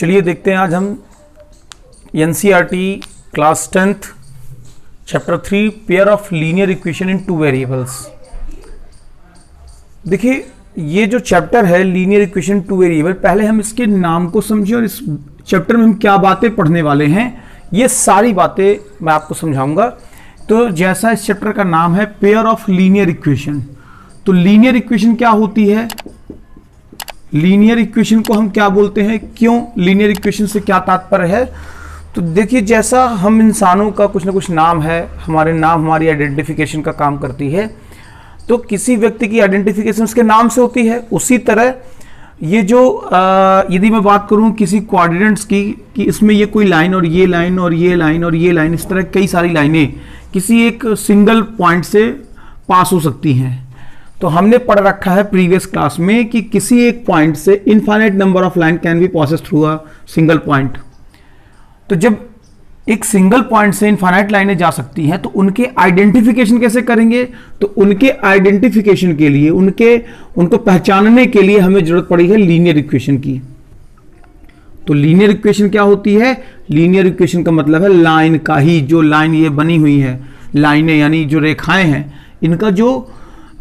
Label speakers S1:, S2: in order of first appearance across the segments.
S1: चलिए देखते हैं आज हम NCERT class 10th chapter 3 pair of linear equation in two variables. देखिए ये जो चैप्टर है लीनियर इक्वेशन टू वेरिएबल, पहले हम इसके नाम को समझें और इस चैप्टर में हम क्या बातें पढ़ने वाले हैं ये सारी बातें मैं आपको समझाऊंगा। तो जैसा इस चैप्टर का नाम है पेयर ऑफ लीनियर इक्वेशन, तो लीनियर इक्वेशन क्या होती है, लीनियर इक्वेशन को हम क्या बोलते हैं, क्यों लीनियर इक्वेशन से क्या तात्पर्य है। तो देखिए जैसा हम इंसानों का कुछ ना कुछ नाम है, हमारे नाम हमारी आइडेंटिफिकेशन का काम करती है, तो किसी व्यक्ति की आइडेंटिफिकेशन उसके नाम से होती है। उसी तरह ये जो यदि मैं बात करूं किसी कोऑर्डिनेट्स की कि इसमें ये कोई लाइन और ये लाइन और ये लाइन और ये लाइन, इस तरह कई सारी लाइनें किसी एक सिंगल पॉइंट से पास हो सकती हैं। तो हमने पढ़ रखा है प्रीवियस क्लास में कि किसी एक पॉइंट से infinite number of line can be passes through a single point. तो जब एक सिंगल पॉइंट से इनफाइनाइट लाइनें जा सकती हैं तो उनके आइडेंटिफिकेशन कैसे करेंगे, तो उनके आइडेंटिफिकेशन के लिए उनको पहचानने के लिए हमें जरूरत पड़ी है लीनियर इक्वेशन की। तो लीनियर इक्वेशन क्या होती है, लीनियर इक्वेशन का मतलब है लाइन का ही, जो लाइन ये बनी हुई है, लाइनें यानी जो रेखाएं हैं, इनका जो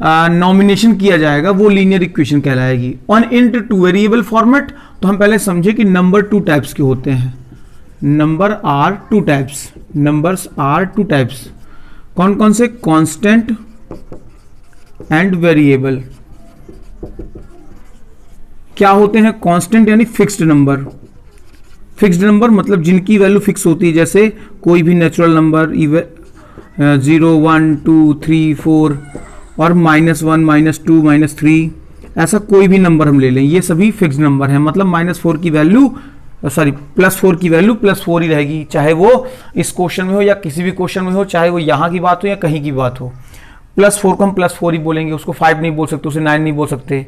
S1: नॉमिनेशन किया जाएगा वो लीनियर इक्वेशन कहलाएगी। On in two variable format, तो हम पहले समझे कि नंबर टू टाइप्स के होते हैं, number are two types, numbers are two types. कौन कौन से, कांस्टेंट एंड वेरिएबल। क्या होते हैं कांस्टेंट यानी फिक्स्ड नंबर, फिक्स्ड नंबर मतलब जिनकी वैल्यू फिक्स होती है, जैसे कोई भी नेचुरल नंबर 0 1 2 3 4 और -1 -2 -3, ऐसा कोई भी नंबर हम ले लें, ये सभी फिक्स्ड नंबर हैं। मतलब -4 की वैल्यू +4 की वैल्यू +4 ही रहेगी, चाहे वो इस क्वेश्चन में हो या किसी भी क्वेश्चन में हो, चाहे वो यहाँ की बात हो या कहीं की बात हो। +4 को हम +4 ही बोलेंगे, उसको 5 नहीं बोल सकते, उसे 9 नहीं बोल सकते।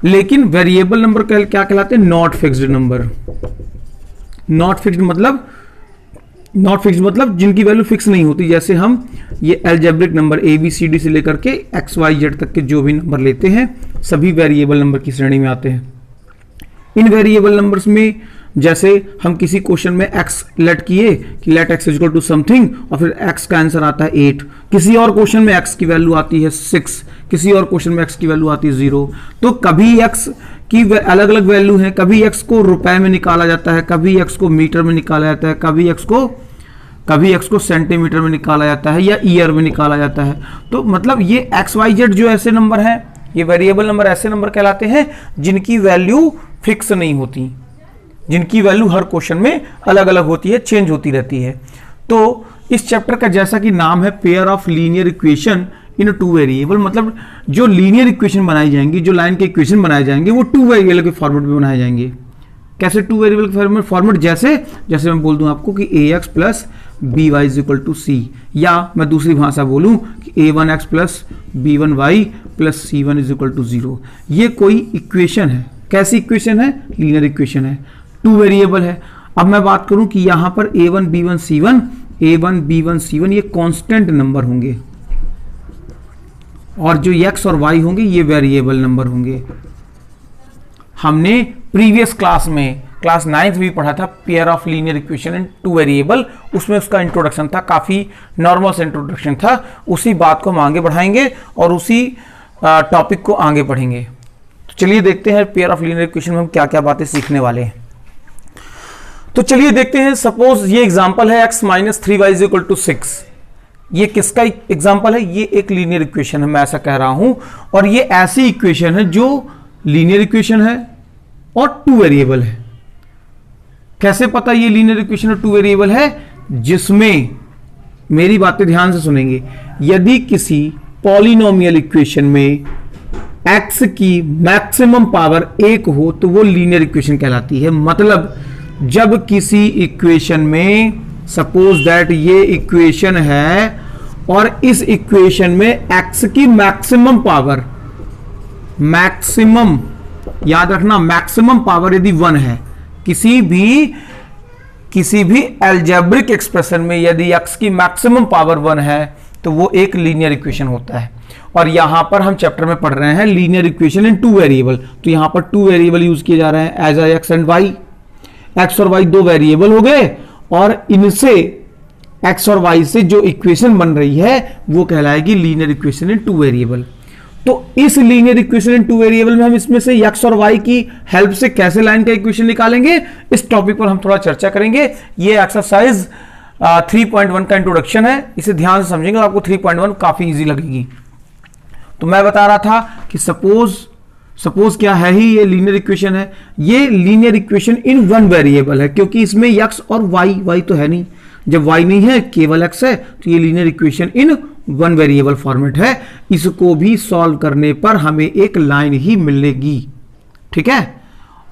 S1: लेकिन वेरिएबल नंबर क्या कहलाते हैं, not fixed number. Not fixed मतलब जिनकी वैल्यू फिक्स नहीं होती। जैसे हम ये अलजेब्रिक नंबर ABCD से लेकर के XYZ तक के जो भी नंबर लेते हैं सभी वेरिएबल नंबर की श्रेणी में आते हैं। इन वेरिएबल नंबर्स में जैसे हम किसी क्वेश्चन में x लेट किए कि let x equal to something और फिर x का आंसर आता है 8, किसी और क्वेश्चन में x की वैल्यू आती है 6, किसी और क्वेश्चन में x की वैल्यू आती है 0। तो कभी x की अलग अलग वैल्यू है, कभी x को रुपए में निकाला जाता है, कभी x को मीटर में निकाला जाता है, कभी x को सेंटीमीटर में निकाला जाता है या ईयर में निकाला जाता है। तो मतलब ये XYZ जो ऐसे नंबर हैं, ये वेरिएबल नंबर ऐसे नंबर कहलाते हैं जिनकी वैल्यू फिक्स नहीं होती, जिनकी वैल्यू हर क्वेश्चन में अलग अलग होती है, चेंज होती रहती है। तो इस चैप्टर का जैसा कि नाम है pair of linear equation in two variable, मतलब जो लीनियर इक्वेशन बनाई जाएंगी, जो लाइन के इक्वेशन बनाए जाएंगे वो टू वेरिएबल के फॉर्मेट में बनाए जाएंगे। कैसे टू वेरिएबल फॉर्मेट, जैसे मैं बोल दूं आपको कि ax plus by is equal to c, या मैं दूसरी भाषा बोलूं कि a1x plus b1y plus c1 is equal to 0। ये कोई इक्वेशन है, कैसी इक्वेशन है, लीनियर इक्वेशन है, टू वेरिएबल है। अब मैं बात करूं कि यहां पर a1 b1 c1 ये कांस्टेंट नंबर होंगे और जो x और y होंगे ये वेरिएबल नंबर होंगे। हमने प्रीवियस क्लास में क्लास 9th भी पढ़ा था pair of linear equation in two variable, उसमें उसका इंट्रोडक्शन था, काफी नॉर्मल से इंट्रोडक्शन था। उसी बात को हम आगे बढ़ाएंगे और उसी टॉपिक को आगे पढ़ेंगे। तो चलिए देखते हैं पेयर ऑफ लीनियर इक्वेशन में हम क्या क्या बातें सीखने वाले हैं। तो चलिए देखते हैं, सपोज ये एग्जांपल है x - 3y is equal to 6। ये किसका एग्जांपल है, ये एक लीनियर इक्वेशन है, मैं ऐसा कह रहा हूं, और ये ऐसी इक्वेशन है जो लीनियर इक्वेशन है और टू वेरिएबल है। कैसे पता ये लीनियर इक्वेशन और टू वेरिएबल है, जिसमें मेरी बातें ध्यान से सुनेंगे, यदि किसी पॉलिनोमियल इक्वेशन में x की मैक्सिमम पावर 1 हो तो वो लीनियर इक्वेशन कहलाती है। मतलब जब किसी इक्वेशन में, सपोज दैट ये इक्वेशन है और इस इक्वेशन में x की मैक्सिमम पावर, मैक्सिमम याद रखना, मैक्सिमम पावर यदि 1 है, किसी भी अलजेब्रिक एक्सप्रेशन में यदि x की मैक्सिमम पावर 1 है तो वो एक लीनियर इक्वेशन होता है। और यहां पर हम चैप्टर में पढ़ रहे हैं linear equation in two variable, तो यहां पर टू वेरिएबल यूज किए जा रहे हैं, as X and Y. X और वाई दो वेरिएबल हो गए, और इनसे एक्स और वाई से जो इक्वेशन बन रही है वो कहलाएगी linear equation in two variable. तो इस linear equation in two variable में हम इसमें से एक्स और वाई की हेल्प से कैसे लाइन का इक्वेशन निकालेंगे, इस टॉपिक पर हम थोड़ा चर्चा करेंगे। ये एक्सरसाइज 3.1 का इंट्रोडक्शन है, इसे ध्यान से समझेंगे और आपको 3.1 काफी इजी लगेगी। तो मैं बता रहा था कि सपोज क्या है ही, ये लीनियर इक्वेशन है। ये linear equation in one variable है, क्योंकि इसमें एक्स और वाई तो है नहीं। जब वाई नहीं है, केवल एक्स है, तो ये linear equation in one variable format है। इसको भी सॉल्व करने पर हमें एक लाइन ही मिलेगी, ठीक है।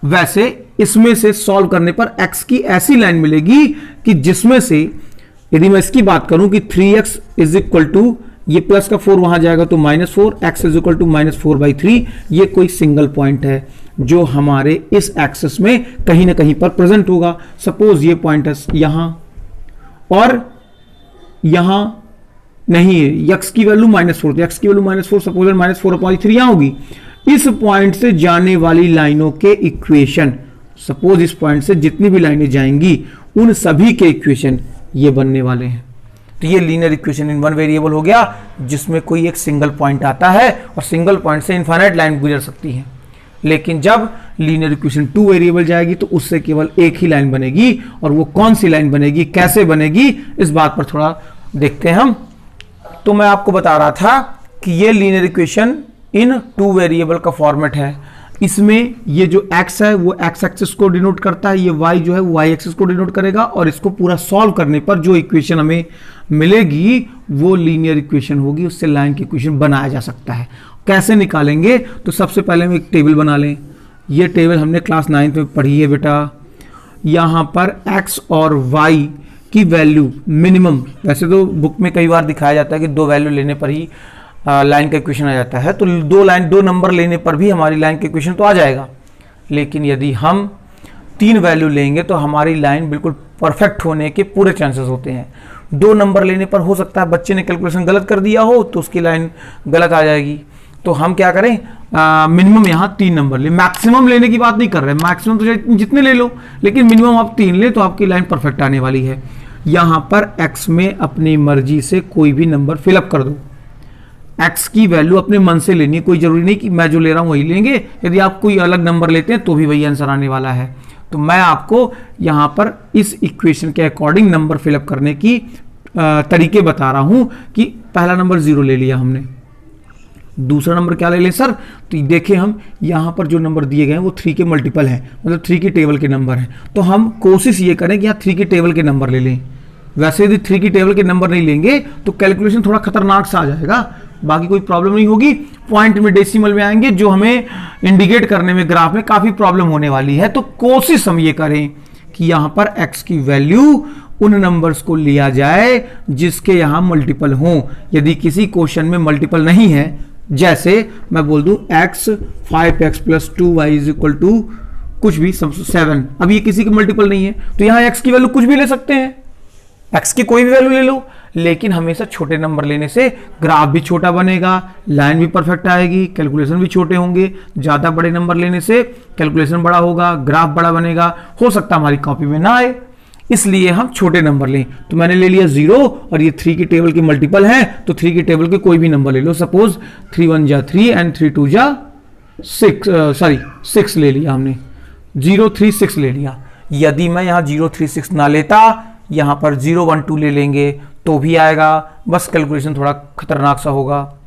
S1: वैसे इसमें से सॉल्व करने पर एक्स की ऐसी लाइन मिलेगी कि जिसमें से, यदि मैं इसकी बात करूं कि 3x इज इक्वल टू, ये प्लस का 4 वहां जाएगा तो -4, x इज इक्वल टू -4/3, ये कोई सिंगल पॉइंट है जो हमारे इस एक्सिस में कहीं ना कहीं पर प्रेजेंट होगा। सपोज ये पॉइंट है यहां और यहां नहीं है, x की वैल्यू -4, तो x की वैल्यू -4, सपोज -4/3 यहां होगी। इस पॉइंट से जाने वाली लाइनों के इक्वेशन, सपोज इस पॉइंट से जितनी भी लाइनें जाएंगी उन सभी के इक्वेशन ये बनने वाले हैं। तो ये linear equation in one variable हो गया, जिसमें कोई एक सिंगल पॉइंट आता है और सिंगल पॉइंट से इनफाइनाइट लाइन गुजर सकती है। लेकिन जब लीनियर इक्वेशन टू वेरिएबल जाएगी तो उससे केवल एक ही लाइन बनेगी, और वो कौन सी लाइन बनेगी, कैसे बनेगी, इस बात पर थोड़ा देखते हैं हम। तो मैं आपको बता रहा था कि ये linear equation in two variable का फॉर्मेट है। इसमें ये जो x है वो x एक्सिस को डिनोट करता है, ये y जो है वो y एक्सिस को डिनोट करेगा, और इसको पूरा सॉल्व करने पर जो इक्वेशन हमें मिलेगी वो लीनियर इक्वेशन होगी, उससे लाइन की इक्वेशन बनाया जा सकता है। कैसे निकालेंगे, तो सबसे पहले हम एक टेबल बना लें। ये टेबल हमने क्लास 9 में पढ़ी है बेटा। यहाँ पर x और y की वैल्यू मिनिमम, वैसे तो बुक में कई बार दिखाया जाता है कि 2 वैल्यू लेने पर ही लाइन का इक्वेशन आ जाता है, तो 2 नंबर लेने पर भी हमारी लाइन का इक्वेशन तो आ जाएगा। लेकिन यदि हम 3 वैल्यू लेंगे तो हमारी लाइन बिल्कुल परफेक्ट होने के पूरे चांसेस होते हैं। 2 नंबर लेने पर हो सकता है बच्चे ने कैलकुलेशन गलत कर दिया हो तो उसकी लाइन गलत आ जाएगी। तो हम क्या करें, मिनिमम यहाँ 3 नंबर ले। मैक्सिमम लेने की बात नहीं कर रहे, मैक्सिमम तो जितने ले लो, लेकिन मिनिमम आप 3 ले तो आपकी लाइन परफेक्ट आने वाली है। यहाँ पर x में अपनी मर्जी से कोई भी नंबर फिलअप कर दो। x की वैल्यू अपने मन से लेनी है, कोई जरूरी नहीं कि मैं जो ले रहा हूं वही लेंगे। यदि आप कोई अलग नंबर लेते हैं तो भी वही आंसर आने वाला है। तो मैं आपको यहां पर इस इक्वेशन के अकॉर्डिंग नंबर फिलअप करने की तरीके बता रहा हूं कि पहला नंबर 0 ले लिया हमने, दूसरा नंबर क्या ले लें सर, तो देखिए हम यहां पर जो नंबर दिए गए हैं वो 3 के मल्टीपल है, मतलब 3 की टेबल के नंबर है। तो हम कोशिश ये करें कि यहाँ 3 की टेबल के नंबर ले लें। वैसे यदि 3 की टेबल के नंबर नहीं लेंगे तो कैलकुलेशन थोड़ा खतरनाक सा आ जाएगा, बाकी कोई प्रॉब्लम नहीं होगी। पॉइंट में डेसिमल में आएंगे जो हमें इंडिकेट करने में ग्राफ में काफी प्रॉब्लम होने वाली है। तो कोशिश हम ये करें कि यहां पर x की वैल्यू उन नंबर्स को लिया जाए जिसके यहां मल्टीपल हों। यदि किसी क्वेश्चन में मल्टीपल नहीं है, जैसे मैं बोल दूं x 5x + 2y = कुछ भी 7, अब ये किसी के मल्टीपल नहीं है तो यहां x की वैल्यू कुछ भी ले सकते हैं, x की कोई भी वैल्यू ले लो। लेकिन हमेशा छोटे नंबर लेने से ग्राफ भी छोटा बनेगा, लाइन भी परफेक्ट आएगी, कैलकुलेशन भी छोटे होंगे। ज्यादा बड़े नंबर लेने से कैलकुलेशन बड़ा होगा, ग्राफ बड़ा बनेगा, हो सकता हमारी कॉपी में ना आए, इसलिए हम छोटे नंबर लें। तो मैंने ले लिया 0 और ये 3 की टेबल के मल्टीपल है, तो 3 की टेबल के कोई भी नंबर ले लो। सपोज 3 1 जा 3 एंड 3 2 जा 6 ले लिया हमने, 0 3 6 ले लिया। यदि मैं यहाँ 0 3 6 ना लेता, यहाँ पर 0 1 2 ले लेंगे तो भी आएगा, बस कैलकुलेशन थोड़ा खतरनाक सा होगा।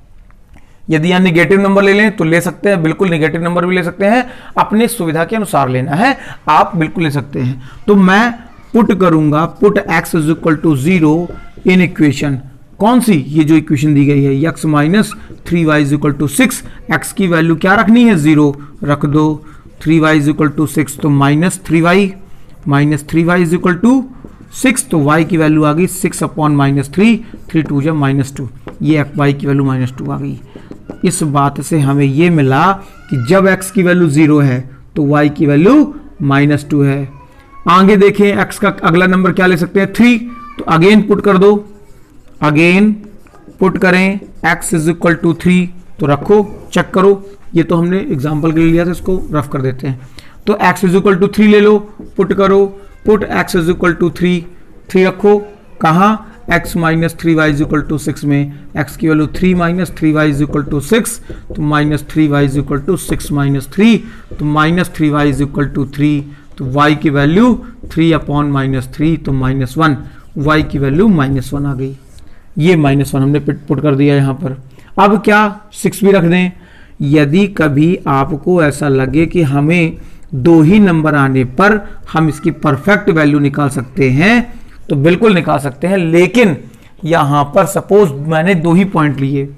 S1: यदि यहाँ निगेटिव नंबर ले लें तो ले सकते हैं, बिल्कुल निगेटिव नंबर भी ले सकते हैं, अपने सुविधा के अनुसार लेना है, आप बिल्कुल ले सकते हैं। तो मैं पुट करूंगा, पुट x = 0 इन इक्वेशन, कौन सी, ये जो इक्वेशन दी गई है x - 3y = 6, x की वैल्यू क्या रखनी है 0 रख दो, 3y = 6 तो -3y = 6, तो y की वैल्यू आ गई 6/-3, 3 2 जा -2, ये y की वैल्यू -2 आ गई। इस बात से हमें ये मिला कि जब x की वैल्यू 0 है तो y की वैल्यू -2 है। आगे देखें, x का अगला नंबर क्या ले सकते हैं 3, तो अगेन पुट कर दो, अगेन पुट करें x = 3, तो रखो, चेक करो। ये तो हमने एग्जाम्पल के लिए लिया था, इसको रफ कर देते हैं। तो x इज इक्वल टू 3 ले लो, पुट करो, put x is equal to 3 रखो, कहाँ x minus 3y is equal to 6 में, x की value 3 minus 3y is equal to 6, तो minus 3y is equal to 6 minus 3, तो minus 3y is equal to 3, तो y की value 3 upon minus 3, तो -1, y की वैल्यू -1 आ गई। ये -1 हमने पुट कर दिया यहाँ पर। अब क्या 6 भी रख दें। यदि कभी आपको ऐसा लगे कि हमें 2 ही नंबर आने पर हम इसकी परफेक्ट वैल्यू निकाल सकते हैं तो बिल्कुल निकाल सकते हैं, लेकिन यहां पर सपोज मैंने 2 ही पॉइंट लिए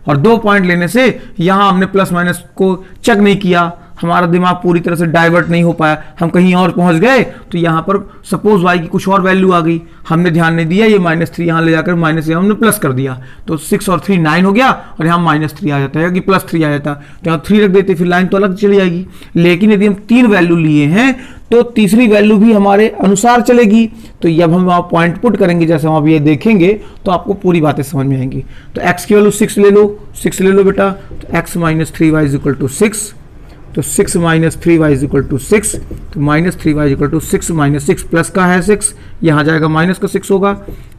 S1: और 2 पॉइंट लेने से यहां हमने प्लस माइनस को चेक नहीं किया, हमारा दिमाग पूरी तरह से डाइवर्ट नहीं हो पाया, हम कहीं और पहुंच गए, तो यहां पर सपोज y की कुछ और वैल्यू आ गई, हमने ध्यान नहीं दिया, ये -3 यहां ले जाकर माइनस हमने प्लस कर दिया, तो 6 और 3 9 हो गया और यहाँ -3 आ जाता है कि +3 आ जाता, तो यहाँ 3 रख देते, फिर लाइन तो अलग चली जाएगी। लेकिन यदि हम 3 वैल्यू लिए हैं तो तीसरी वैल्यू भी हमारे अनुसार चलेगी, तो जब हम वहाँ पॉइंट पुट करेंगे, जैसे हम अब ये देखेंगे तो आपको पूरी बातें समझ में आएंगी। तो x की वैल्यू 6 ले लो बेटा, तो x minus 3y is equal to 6, तो 6 minus 3y is equal to 6, तो minus 3y is equal to 6 minus 6 plus का है 6, यहाँ जाएगा माइनस का 6 होगा,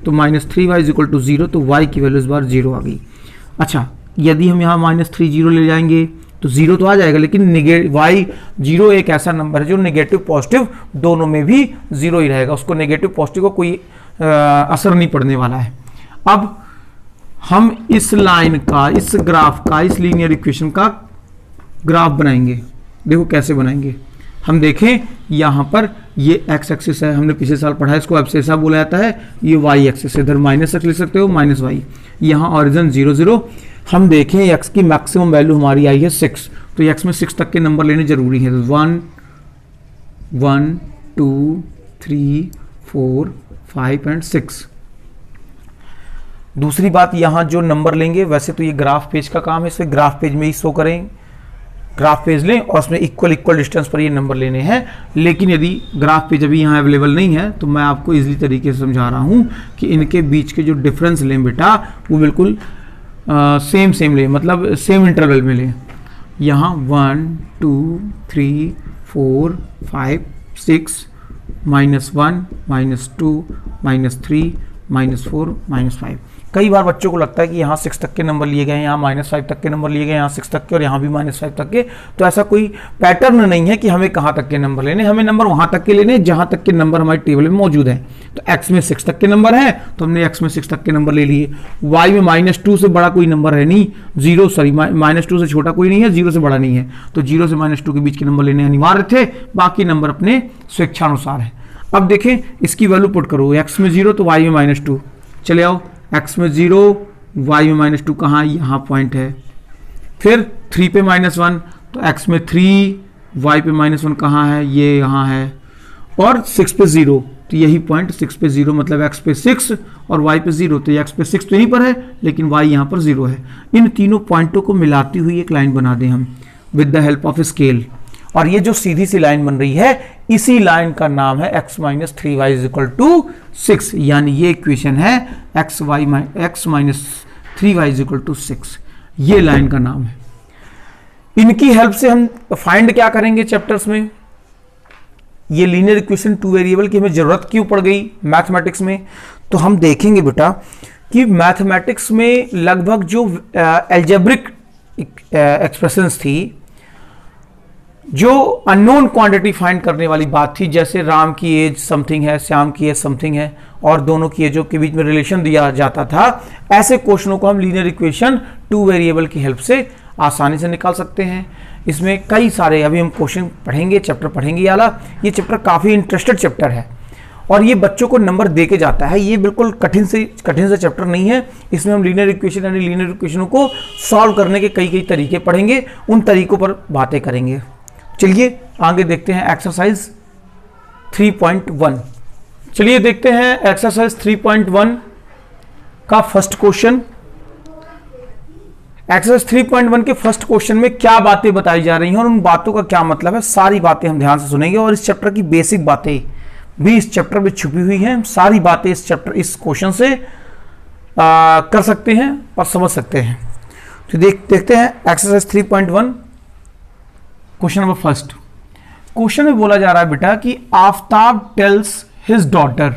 S1: तो minus 3y is equal to 0, तो y की वैल्यू इस बार 0 आ गई। अच्छा, यदि हम यहाँ -3 0 ले जाएंगे तो 0 तो आ जाएगा, लेकिन y 0 एक ऐसा नंबर है जो नेगेटिव पॉजिटिव दोनों में भी 0 ही रहेगा, उसको नेगेटिव पॉजिटिव को कोई असर नहीं पड़ने वाला है। अब हम इस लाइन का, इस ग्राफ का, इस लीनियर इक्वेशन का ग्राफ बनाएंगे। देखो कैसे बनाएंगे, हम देखें यहाँ पर ये x एक्सिस है, हमने पिछले साल पढ़ा है, इसको एब्सेसा बोला जाता है, ये y एक्सिस, इधर माइनस x लिख सकते हो, -y, यहाँ ऑरिजिन 0 0। हम देखें x की मैक्सिमम वैल्यू हमारी आई है 6, तो x में 6 तक के नंबर लेने जरूरी है, 1 1 2 3 4 5 एंड 6। दूसरी बात, यहाँ जो नंबर लेंगे, वैसे तो ये ग्राफ पेज का काम है, इसे ग्राफ पेज में ही शो करें, ग्राफ पेज लें और उसमें इक्वल डिस्टेंस पर ये नंबर लेने हैं। लेकिन यदि ग्राफ पेज अभी यहाँ अवेलेबल नहीं है तो मैं आपको इजीली तरीके से समझा रहा हूँ कि इनके बीच के जो डिफरेंस लें बेटा, वो बिल्कुल सेम लें, मतलब सेम इंटरवल में लें। यहाँ 1 2 3 4 5 6 -1 -2 -3 -4 -5। कई बार बच्चों को लगता है कि यहाँ 6 तक के नंबर लिए गए हैं, यहाँ -5 तक के नंबर लिए गए, यहाँ 6 तक के और यहाँ भी -5 तक के, तो ऐसा कोई पैटर्न नहीं है कि हमें कहाँ तक के नंबर लेने, हमें नंबर वहाँ तक के लेने जहाँ तक के नंबर हमारे टेबल में मौजूद हैं। तो x में 6 तक के नंबर है तो हमने x में 6 तक के नंबर ले लिए, y में -2 से बड़ा कोई नंबर है नहीं, -2 से छोटा कोई नहीं है, 0 से बड़ा नहीं है, तो 0 से -2 के बीच के नंबर लेने अनिवार्य थे, बाकी नंबर अपने स्वेच्छानुसार है। अब देखें इसकी वैल्यू पुट करो, x में 0 तो y में -2, चले आओ, x में 0 y में -2 कहाँ, यहाँ पॉइंट है, फिर 3 पे -1 तो x में 3 y पे -1 कहाँ है, ये यहाँ है, और 6 पे 0 तो यही पॉइंट, 6 पे 0 मतलब x पे 6 और y पे 0, तो x पे 6 तो यहीं पर है लेकिन y यहाँ पर 0 है। इन तीनों पॉइंटों को मिलाती हुई एक लाइन बना दें हम with the help of scale, और ये जो सीधी सी लाइन बन रही है इसी लाइन का नाम है x minus 3y is equal to 6, यानी ये इक्वेशन है x minus 3y is equal to 6, ये लाइन का नाम है। इनकी हेल्प से हम फाइंड क्या करेंगे चैप्टर्स में, ये लीनियर इक्वेशन 2 वेरिएबल की हमें जरूरत क्यों पड़ गई मैथमेटिक्स में, तो हम देखेंगे बेटा कि मैथमेटिक्स में लगभग जो एल्जेब्रिक एक्सप्रेशंस थी, जो अननोन क्वांटिटी फाइंड करने वाली बात थी, जैसे राम की एज समथिंग है, श्याम की एज समथिंग है, और दोनों की एजों के बीच में रिलेशन दिया जाता था, ऐसे क्वेश्चनों को हम लीनियर इक्वेशन 2 वेरिएबल की हेल्प से आसानी से निकाल सकते हैं। इसमें कई सारे अभी हम क्वेश्चन पढ़ेंगे, चैप्टर पढ़ेंगे वाला, ये चैप्टर काफ़ी इंटरेस्टेड चैप्टर है और ये बच्चों को नंबर दे के जाता है, ये बिल्कुल कठिन से चैप्टर नहीं है। इसमें हम लीनियर इक्वेशन यानी लीनियर इक्वेशनों को सॉल्व करने के कई तरीके पढ़ेंगे, उन तरीकों पर बातें करेंगे। चलिए आगे देखते हैं एक्सरसाइज 3.1। चलिए देखते हैं एक्सरसाइज 3.1 का फर्स्ट क्वेश्चन। एक्सरसाइज 3.1 के फर्स्ट क्वेश्चन में क्या बातें बताई जा रही हैं और उन बातों का क्या मतलब है, सारी बातें हम ध्यान से सुनेंगे और इस चैप्टर की बेसिक बातें भी इस चैप्टर में छुपी हुई हैं। सारी बातें इस क्वेश्चन से कर सकते हैं और समझ सकते हैं। तो देखते हैं exercise 3.1 question number first. Question में बोला जा रहा है बेटा कि Aftab tales his daughter,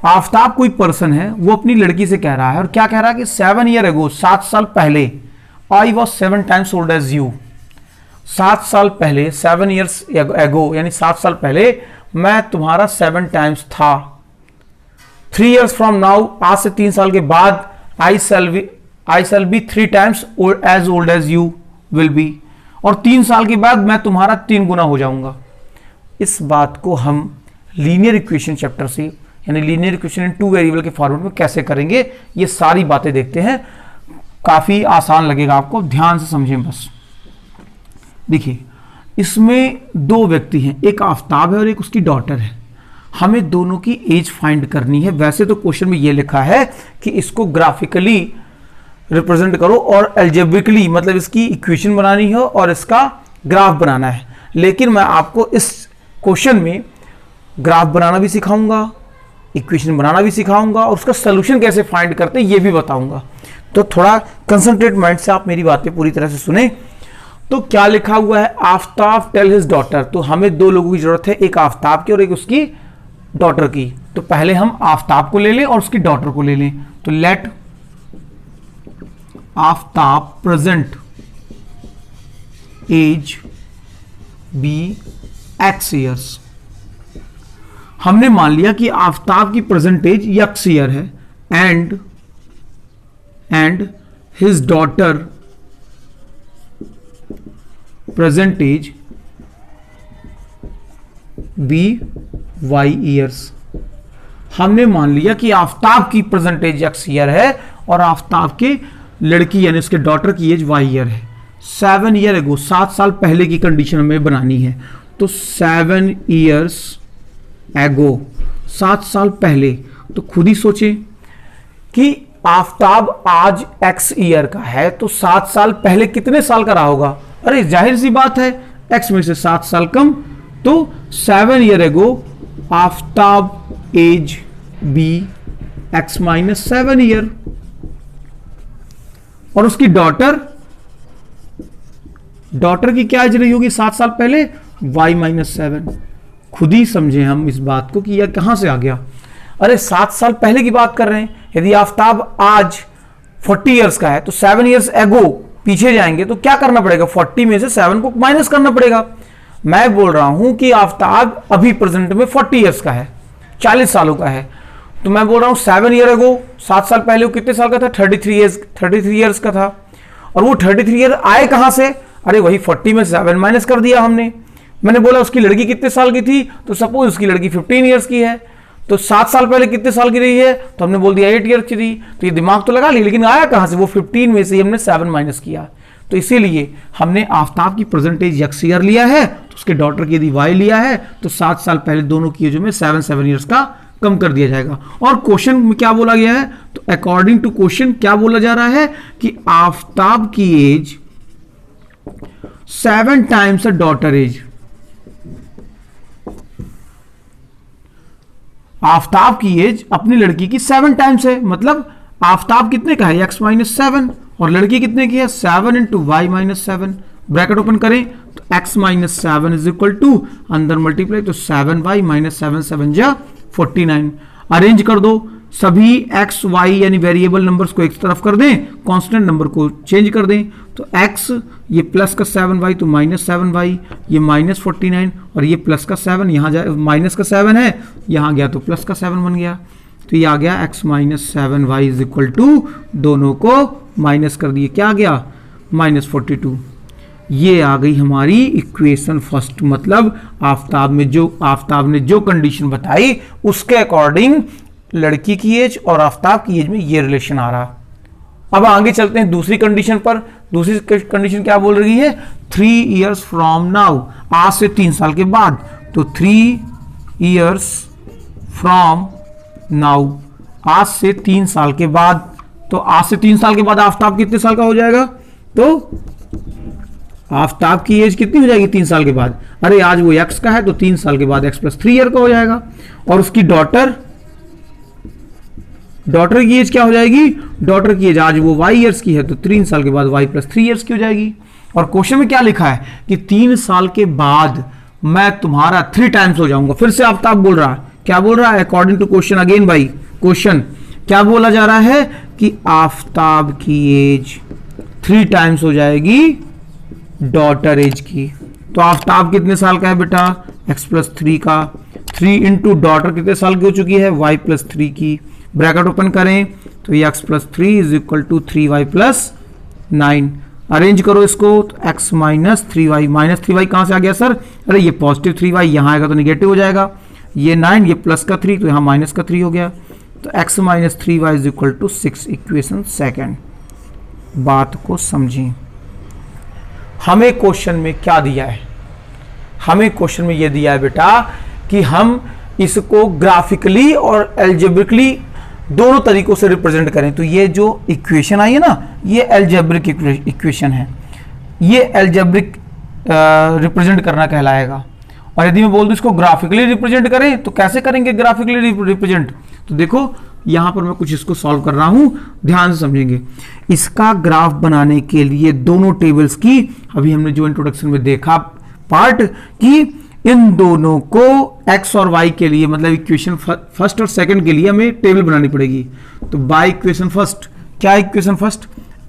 S1: Aftab कोई पर्सन है, वो अपनी लड़की से कह रहा है, और क्या कह रहा है कि 7 ईयर एगो, 7 साल पहले, I was 7 times old as you, 7 साल पहले, 7 ईयर्स एगो यानी 7 साल पहले मैं तुम्हारा 7 टाइम्स था। 3 ईयर्स फ्रॉम नाउ, आज से 3 साल के बाद, I shall be 3 times as old as you will be, और 3 साल के बाद मैं तुम्हारा 3 गुना हो जाऊंगा। इस बात को हम लीनियर इक्वेशन चैप्टर से, यानी लीनियर इक्वेशन इन 2 वेरिएबल के फॉर्मेट में कैसे करेंगे, ये सारी बातें देखते हैं। काफी आसान लगेगा आपको, ध्यान से समझें बस। देखिए, इसमें 2 व्यक्ति हैं, एक आफ्ताब है और एक उसकी डॉटर है। हमें दोनों की एज फाइंड करनी है। वैसे तो क्वेश्चन में ये लिखा है कि इसको ग्राफिकली रिप्रेजेंट करो और एल्जेब्रिकली, मतलब इसकी इक्वेशन बनानी हो और इसका ग्राफ बनाना है, लेकिन मैं आपको इस क्वेश्चन में ग्राफ बनाना भी सिखाऊंगा, इक्वेशन बनाना भी सिखाऊंगा, और उसका सोल्यूशन कैसे फाइंड करते हैं ये भी बताऊंगा। तो थोड़ा कंसंट्रेट माइंड से आप मेरी बातें पूरी तरह से सुने। तो क्या लिखा हुआ है, आफ्ताब टेल हिज डॉटर, तो हमें 2 लोगों की जरूरत है, एक आफ्ताब की और एक उसकी डॉटर की। तो पहले हम आफ्ताब को ले लें और उसकी डॉटर को ले लें। तो let Aftab present age be x years. हमने मान लिया कि आफ्ताब की प्रेजेंट एज x ईयर है, and his daughter present age be y years. हमने मान लिया कि आफ्ताब की प्रेजेंट एज x ईयर है और आफ्ताब के लड़की यानी उसके डॉटर की एज y ईयर है। 7 ईयर एगो, 7 साल पहले की कंडीशन हमें बनानी है। तो 7 ईयर्स एगो, 7 साल पहले, तो खुद ही सोचें कि आफ्ताब आज x ईयर का है, तो 7 साल पहले कितने साल का रहा होगा? अरे जाहिर सी बात है, x में से 7 साल कम, तो 7 year ago Aftab age be x minus 7 year, और उसकी डॉटर की क्या एज रही होगी 7 साल पहले? y minus 7। खुद ही समझे हम इस बात को कि यह कहां से आ गया। अरे 7 साल पहले की बात कर रहे हैं। यदि आफ्ताब आज 40 इयर्स का है तो 7 इयर्स एगो पीछे जाएंगे तो क्या करना पड़ेगा? 40 में से 7 को माइनस करना पड़ेगा। मैं बोल रहा हूं कि आफ्ताब अभी प्रेजेंट में 40 इयर्स का है, 40 सालों का है, तो मैं बोल रहा हूं 7 ईयर एगो, 7 साल पहले वो कितने साल का था? 33 इयर्स का था। और वो 33 ईयर आए कहां से? अरे वही 40 में 7 माइनस कर दिया हमने। मैंने बोला उसकी लड़की कितने साल की थी, तो सपोज उसकी लड़की 15 इयर्स की है, तो 7 साल पहले कितने साल की रही है? तो हमने बोल दिया 8 ईयर की थी। तो ये दिमाग तो लगा ली, लेकिन आया कहां से? वो 15 में से ही हमने 7 माइनस किया। तो इसीलिए हमने आफ्ताब की प्रेजेंटेज x ईयर लिया है, तो उसके डॉटर की यदि y लिया है, तो 7 साल पहले दोनों की एज में 7 ईयर्स का कम कर दिया जाएगा। और क्वेश्चन में क्या बोला गया है? तो अकॉर्डिंग टू क्वेश्चन क्या बोला जा रहा है कि आफ्ताब की age 7 times a daughter age. Aftab की एज अपनी लड़की की 7 टाइम्स है, मतलब आफ्ताब कितने का है? x माइनस 7, और लड़की कितने की है? 7 into Y minus 7। Bracket open करें तो x minus 7 is equal to, अंदर मल्टीप्लाई तो 7y माइनस 7 जा 49। अरेंज कर दो, सभी x y यानी वेरिएबल नंबर्स को एक तरफ कर दें, कांस्टेंट नंबर को चेंज कर दें। तो x ये प्लस का 7y तो माइनस 7y, ये माइनस 49, और ये प्लस का 7 यहाँ जाए, माइनस का 7 है यहाँ गया तो प्लस का 7 बन गया। तो ये आ गया x minus 7y is equal to, दोनों को माइनस कर दिए, क्या आ गया? माइनस 42। ये आ गई हमारी इक्वेशन फर्स्ट, मतलब आफ्ताब ने जो कंडीशन बताई उसके अकॉर्डिंग लड़की की एज और आफ्ताब की एज में ये रिलेशन आ रहा। अब आगे चलते हैं दूसरी कंडीशन पर। दूसरी कंडीशन क्या बोल रही है? 3 इयर्स फ्रॉम नाउ, आज से 3 साल के बाद। तो 3 इयर्स फ्रॉम नाउ, आज से 3 साल के बाद। तो आज से 3 साल के बाद आफ्ताब कितने साल का हो जाएगा? तो आफ्ताब की एज कितनी हो जाएगी 3 साल के बाद? अरे आज वो x का है तो 3 साल के बाद x प्लस 3 ईयर का हो जाएगा। और उसकी डॉटर की एज क्या हो जाएगी? डॉटर की एज आज वो y ईयर्स की है तो 3 साल के बाद y प्लस 3 ईयर्स की हो जाएगी। और क्वेश्चन में क्या लिखा है कि 3 साल के बाद मैं तुम्हारा 3 टाइम्स हो जाऊंगा। फिर से आफ्ताब बोल रहा है, क्या बोल रहा है? अकॉर्डिंग टू क्वेश्चन अगेन भाई, क्वेश्चन क्या बोला जा रहा है कि आफ्ताब की एज 3 टाइम्स हो जाएगी डॉटर एज की। तो आफ्ताब कितने साल का है बेटा? x+3 का, 3 इंटू डॉटर कितने साल की हो चुकी है? y+3 की। ब्रैकेट ओपन करें तो ये x+3 is equal to 3y+9। Arrange करो इसको तो x minus 3y, minus 3y कहां से आ गया सर? अरे ये पॉजिटिव 3y यहां आएगा तो निगेटिव हो जाएगा। ये 9, ये प्लस का 3 तो यहां माइनस का 3 हो गया। तो x minus 3y is equal to 6, equation second. बात को समझें, हमें क्वेश्चन में क्या दिया है? हमें क्वेश्चन में यह दिया है बेटा कि हम इसको ग्राफिकली और एल्जेब्रिकली दोनों तरीकों से रिप्रेजेंट करें। तो ये जो इक्वेशन आई है ना, ये एल्जेब्रिक इक्वेशन है, ये एल्जेब्रिक रिप्रेजेंट करना कहलाएगा। और यदि मैं बोल दूं इसको ग्राफिकली रिप्रेजेंट करें तो कैसे करेंगे ग्राफिकली रिप्रेजेंट? तो देखो यहां पर मैं कुछ इसको सॉल्व कर रहा हूं, ध्यान से समझेंगे। इसका ग्राफ बनाने के लिए दोनों टेबल्स की, अभी हमने जो इंट्रोडक्शन में देखा पार्ट, कि इन दोनों को x और y के लिए, मतलब इक्वेशन फर्स्ट और सेकंड के लिए हमें टेबल बनानी पड़ेगी। तो बाय इक्वेशन फर्स्ट, क्या equation first?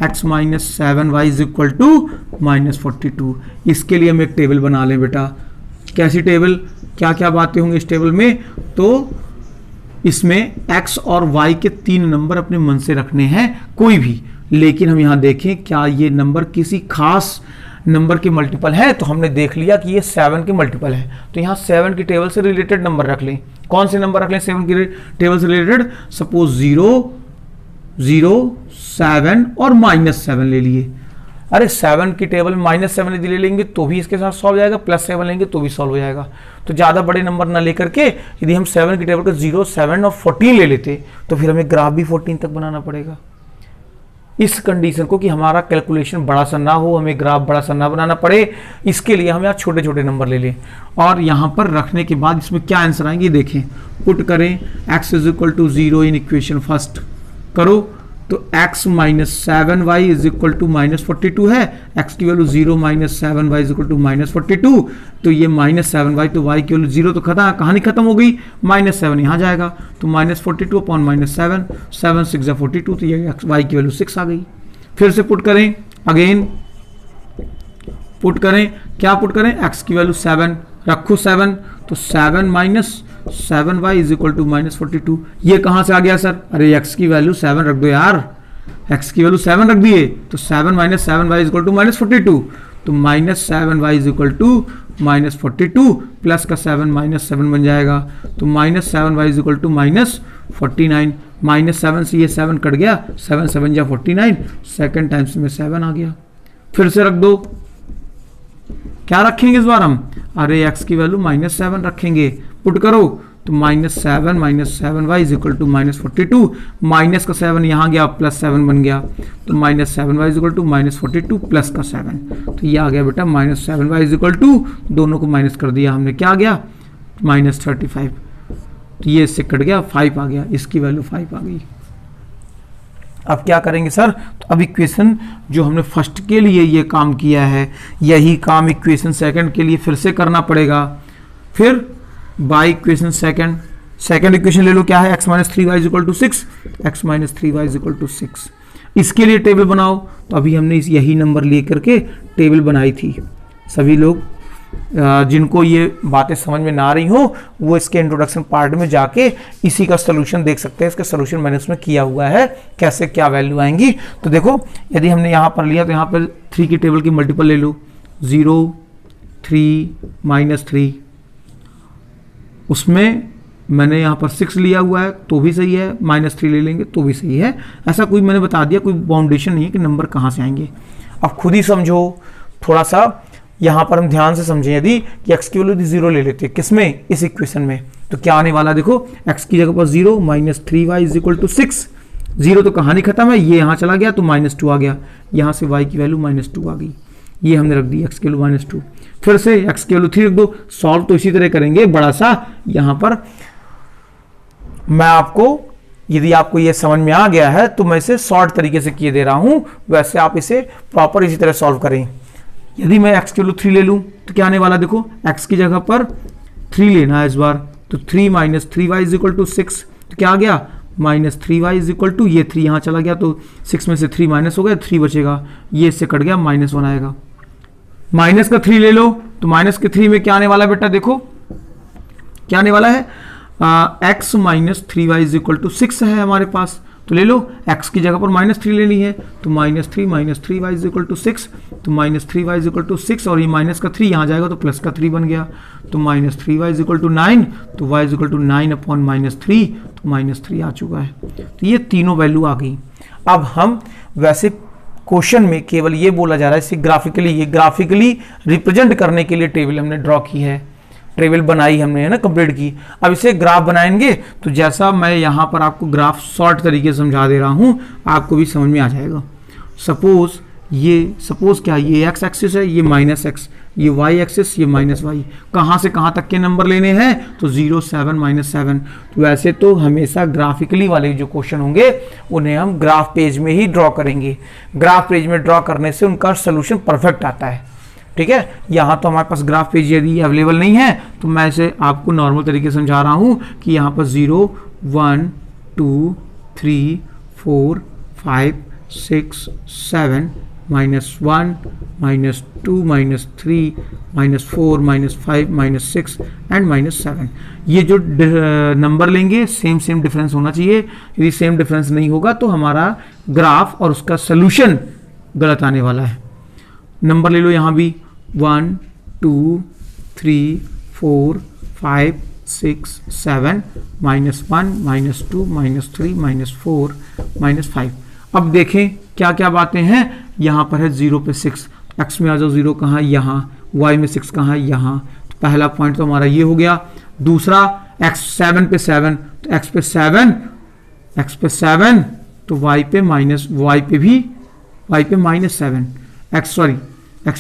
S1: x minus 7y is equal to -42। इसके लिए हम एक टेबल बना लें बेटा। कैसी टेबल, क्या क्या बातें होंगी इस टेबल में? तो इसमें x और y के 3 नंबर अपने मन से रखने हैं, कोई भी, लेकिन हम यहां देखें क्या ये नंबर किसी खास नंबर के मल्टीपल है। तो हमने देख लिया कि ये 7 के मल्टीपल है, तो यहाँ 7 की टेबल से रिलेटेड नंबर रख लें। कौन से नंबर रख लें 7 की टेबल से रिलेटेड? सपोज 0, 0, 7 और -7 ले लिए। अरे 7 की टेबल में -7 यदि ले लेंगे तो भी इसके साथ सॉल्व हो जाएगा, +7 लेंगे तो भी सॉल्व हो जाएगा। तो ज़्यादा बड़े नंबर ना लेकर के यदि हम 7 की टेबल को 0, 7 और 14 ले लेते तो फिर हमें ग्राफ भी 14 तक बनाना पड़ेगा। इस कंडीशन को कि हमारा कैलकुलेशन बड़ा सा ना हो, हमें ग्राफ बड़ा सा ना बनाना पड़े, इसके लिए हम यहाँ छोटे छोटे नंबर ले लें। और यहाँ पर रखने के बाद इसमें क्या आंसर आएंगे देखें। पुट करें x is equal to 0 in equation first करो तो x minus 7y is equal to -42 है। x की value 0 minus 7y is equal to -42, तो ये -7y, तो y की वैल्यू 0 तो खत्म, कहानी खत्म हो गई, -7 यहाँ जाएगा तो -42 अपॉन -7, 7 6 42, तो ये y की वैल्यू 6 आ गई। फिर से पुट करें, अगेन पुट करें, क्या पुट करें? x की वैल्यू 7 रखो, 7 तो 7 minus 7y is equal to -42। ये कहां से आ गया सर? अरे x की वैल्यू 7 रख दो यार, x की वैल्यू 7 रख दिए तो 7 minus 7y is equal to -42, तो -7y is equal to -42 plus का 7 -7 बन जाएगा, तो -7y इज इक्वल टू -49। -7 से ये 7 कट गया, 7 7 जा 49, सेकेंड टाइम्स में 7 आ गया। फिर से रख दो, क्या रखेंगे इस बार हम? अरे x की वैल्यू -7 रखेंगे, पुट करो तो -7 minus 7y is equal to -42, minus का 7 यहाँ गया, +7 बन गया, तो -7y is equal to -42 plus का 7, तो ये आ गया बेटा -7y इज इक्वल टू, दोनों को माइनस कर दिया हमने, क्या आ गया? -35, तो ये इससे कट गया, 5 आ गया, इसकी वैल्यू 5 आ गई। अब क्या करेंगे सर? तो अब इक्वेशन जो हमने फर्स्ट के लिए ये काम किया है, यही काम इक्वेशन सेकंड के लिए फिर से करना पड़ेगा। फिर बाय इक्वेशन सेकंड इक्वेशन ले लो, क्या है? x minus 3y is equal to 6, x minus 3y is equal to 6। इसके लिए टेबल बनाओ, तो अभी हमने यही नंबर लेकर के टेबल बनाई थी। सभी लोग जिनको ये बातें समझ में ना आ रही हो वो इसके इंट्रोडक्शन पार्ट में जाके इसी का सोल्यूशन देख सकते हैं। इसका सोल्यूशन मैंने उसमें किया हुआ है, कैसे क्या वैल्यू आएंगी। तो देखो यदि हमने यहाँ पर लिया तो यहाँ पर 3 की टेबल की मल्टीपल ले लो, 0, 3, -3, उसमें मैंने यहाँ पर 6 लिया हुआ है तो भी सही है, -3 ले लेंगे तो भी सही है। ऐसा कोई मैंने बता दिया, कोई बाउंडेशन नहीं है कि नंबर कहाँ से आएंगे। अब खुद ही समझो थोड़ा सा, यहाँ पर हम ध्यान से समझें। यदि कि x की वैल्यू 0 ले लेते हैं, किसमें? इस इक्वेशन में, तो क्या आने वाला देखो, x की जगह पर 0 minus 3y is equal to 6, 0 तो कहानी खत्म है, ये यहाँ चला गया तो -2 आ गया, यहाँ से y की वैल्यू -2 आ गई, ये हमने रख दी x की वैल्यू -2। फिर से x की वैल्यू 3 रख दो, सॉल्व तो इसी तरह करेंगे बड़ा सा। यहाँ पर मैं आपको, यदि आपको ये समझ में आ गया है तो मैं इसे शॉर्ट तरीके से किए दे रहा हूँ, वैसे आप इसे प्रॉपर इसी तरह सॉल्व करें। यदि मैं x के वैल्यू 3 ले लूं तो क्या आने वाला, देखो x की जगह पर 3 लेना है इस बार, तो 3 minus 3y is equal to 6, तो क्या आ गया minus 3y is equal to, ये 3 यहाँ चला गया तो 6 में से 3 माइनस हो गया, 3 बचेगा, ये इससे कट गया, -1 आएगा। माइनस का 3 ले लो तो माइनस के 3 में क्या आने वाला बेटा, देखो क्या आने वाला है, x minus 3y is equal to 6 है हमारे पास, तो ले लो x की जगह पर -3 लेनी है, तो -3 minus 3y is equal to 6, तो -3y इज इक्वल टू 6, और ये माइनस का 3 यहाँ जाएगा तो प्लस का 3 बन गया, तो -3y इज इक्वल टू 9, तो y is equal to 9 upon -3, तो -3 आ चुका है। तो ये तीनों वैल्यू आ गई। अब हम वैसे क्वेश्चन में केवल ये बोला जा रहा है, इसे ग्राफिकली, ये ग्राफिकली रिप्रेजेंट करने के लिए टेबल हमने ड्रॉ की है, टेबल बनाई हमने, है ना, कंप्लीट की। अब इसे ग्राफ बनाएंगे तो जैसा मैं यहाँ पर आपको ग्राफ शॉर्ट तरीके से समझा दे रहा हूँ, आपको भी समझ में आ जाएगा। सपोज क्या, ये x एक्सिस है, ये -x, ये y एक्सिस, ये -y, कहाँ से कहाँ तक के नंबर लेने हैं, तो 0 7 -7। तो वैसे तो हमेशा ग्राफिकली वाले जो क्वेश्चन होंगे उन्हें हम ग्राफ पेज में ही ड्रॉ करेंगे। ग्राफ पेज में ड्रॉ करने से उनका सोल्यूशन परफेक्ट आता है, ठीक है। यहाँ तो हमारे पास ग्राफ पेज यदि अवेलेबल नहीं है तो मैं इसे आपको नॉर्मल तरीके से समझा रहा हूँ कि यहाँ पर 0 1 2 3 4 5 6 7 -1 -2 -3 -4 -5 -6 एंड -7। ये जो नंबर लेंगे सेम डिफरेंस होना चाहिए। यदि सेम डिफरेंस नहीं होगा तो हमारा ग्राफ और उसका सोल्यूशन गलत आने वाला है। नंबर ले लो यहाँ भी 1 2 3 4 5 6 7 -1 -2 -3 -4 -5। अब देखें क्या क्या बातें हैं। यहाँ पर है 0 पे 6, x में आ जाओ, 0 कहाँ, यहाँ, y में 6 कहाँ, यहाँ। तो पहला पॉइंट तो हमारा ये हो गया। दूसरा x 7 पे 7, तो x पे 7 तो y पे -7, x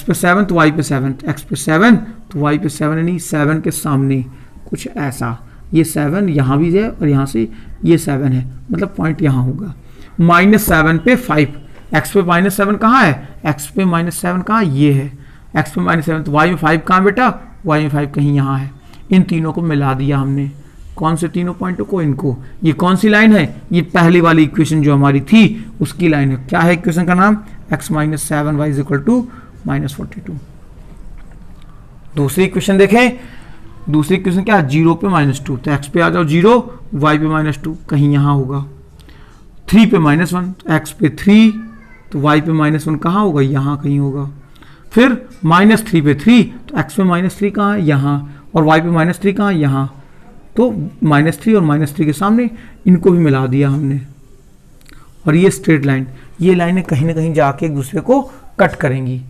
S1: पे 7 तो y पे 7, x पे 7 तो y पे 7, यानी 7 के सामने कुछ ऐसा, ये 7 यहाँ भी है और यहाँ से ये 7 है, मतलब पॉइंट यहाँ होगा। -7 पे 5, x पे -7 कहाँ है, x पे -7 कहाँ, ये है, x पे -7, तो y में 5 कहाँ बेटा, y में 5 कहीं यहाँ है। इन तीनों को मिला दिया हमने, कौन से तीनों पॉइंटों को, इनको। ये कौन सी लाइन है, ये पहली वाली इक्वेशन जो हमारी थी उसकी लाइन है। क्या है इक्वेशन का नाम, x -7 y is equal to -42। दूसरी इक्वेशन देखें, दूसरी इक्वेशन क्या है, 0 पे -2, तो x पे आ जाओ 0, y पे -2 कहीं यहाँ होगा। 3 पे -1, तो x पे 3, तो y पे -1 कहाँ होगा, यहाँ कहीं होगा। फिर -3 पे 3, तो x पे -3 कहाँ है, यहाँ, और y पे -3 कहाँ है, यहाँ। तो -3 और -3 के सामने इनको भी मिला दिया हमने। और ये स्ट्रेट लाइन, ये लाइनें कहीं ना कहीं जाके एक दूसरे को कट करेंगी।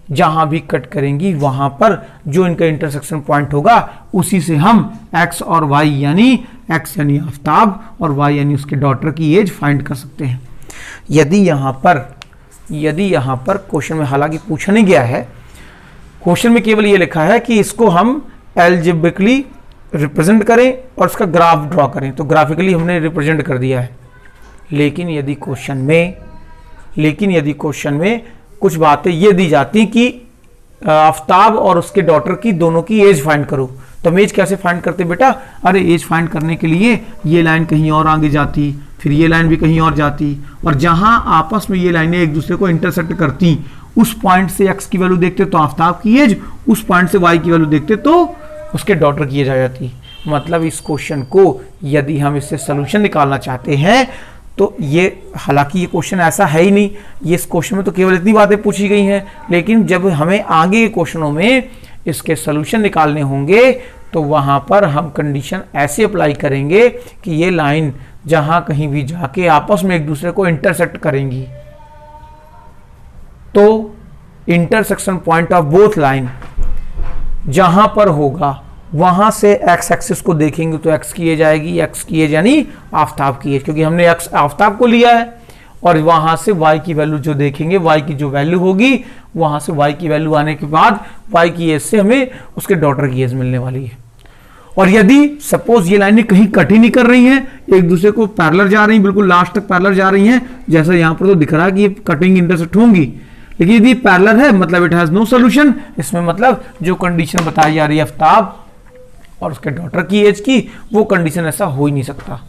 S1: जहां भी कट करेंगी वहां पर जो इनका इंटरसेक्शन पॉइंट होगा उसी से हम x और y, यानी x यानी आफ्ताब और y यानी उसके डॉटर की एज फाइंड कर सकते हैं। यदि यहाँ पर क्वेश्चन में, हालांकि पूछा नहीं गया है, क्वेश्चन में केवल ये लिखा है कि इसको हम एल्जेब्रिकली रिप्रेजेंट करें और उसका ग्राफ ड्रॉ करें, तो ग्राफिकली हमने रिप्रेजेंट कर दिया है। लेकिन यदि क्वेश्चन में कुछ बातें ये दी जाती कि आफ्ताब और उसके डॉटर की दोनों की एज फाइंड करो, तो हम एज कैसे फाइंड करते बेटा, अरे एज फाइंड करने के लिए ये लाइन कहीं और आगे जाती, फिर ये लाइन भी कहीं और जाती, और जहां आपस में ये लाइनें एक दूसरे को इंटरसेक्ट करती, उस पॉइंट से x की वैल्यू देखते तो आफ्ताब की एज, उस पॉइंट से y की वैल्यू देखते तो उसके डॉटर की एज आ जाती। मतलब इस क्वेश्चन को यदि हम इससे सोल्यूशन निकालना चाहते हैं तो ये, हालांकि ये क्वेश्चन ऐसा है ही नहीं, ये इस क्वेश्चन में तो केवल इतनी बातें पूछी गई हैं, लेकिन जब हमें आगे के क्वेश्चनों में इसके सोल्यूशन निकालने होंगे तो वहां पर हम कंडीशन ऐसे अप्लाई करेंगे कि ये लाइन जहां कहीं भी जाके आपस में एक दूसरे को इंटरसेक्ट करेंगी, तो intersection point of both line जहां पर होगा वहां से x एक्सिस को देखेंगे तो x की एज आएगी, x की एज यानी आफ्ताब की एज, क्योंकि हमने x आफ्ताब को लिया है, और वहां से y की वैल्यू जो देखेंगे, y की जो वैल्यू होगी वहां से y की वैल्यू आने के बाद y की एज से हमें उसके डॉटर की एज मिलने वाली है। और यदि सपोज ये लाइनें कहीं कट ही नहीं कर रही हैं, एक दूसरे को पैरेलल जा रही हैं, बिल्कुल लास्ट तक पैरेलल जा रही हैं, जैसा यहाँ पर तो दिख रहा है कि ये कटिंग इंटरसेक्ट होंगी, लेकिन यदि पैरेलल है मतलब इट हैज नो सॉल्यूशन, इसमें मतलब जो कंडीशन बताई जा रही है आफ्ताब और उसके डॉटर की एज की, वो कंडीशन ऐसा हो ही नहीं सकता।